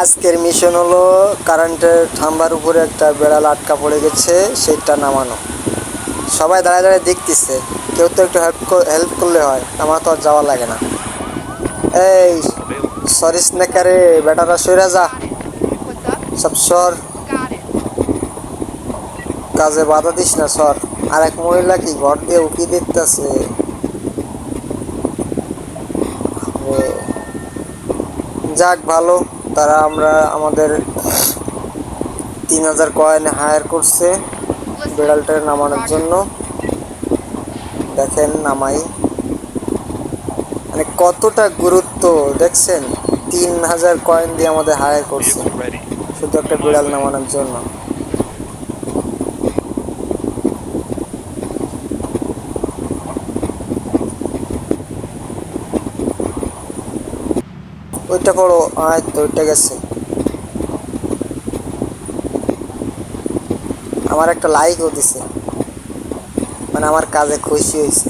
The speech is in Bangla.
আজকের মিশন হলো কারেন্টের থাম্বার উপরে একটা বেড়াল আটকা পড়ে গেছে, সেটা নামানো। সবাই দাঁড়ায় দাঁড়ায় দেখতেছে, কেউ তো একটু হেল্প করলে হয়, আমার তো আর যাওয়া লাগে না। এই সরি স্নেকারে, বেটারা সইরা যা, সব সর, কাজে বাধা দিস না, সর। আর এক মহিলা কি ঘর দিয়ে উকি দেখতেছে। যাক ভালো, তারা আমাদের 3000 কয়েন হায়ার করছে বিড়ালটা নামানোর জন্য। দেখেন নামাই, মানে কতটা গুরুত্ব দেখছেন। 3000 কয়েন দিয়ে আমাদের হায়ার করছে শুধু একটা বিড়াল নামানোর জন্য। ওইটা করো, তো ওইটা গেছে। আমার একটা লাইকও দিছে, মানে আমার কাজে খুশি হয়েছে।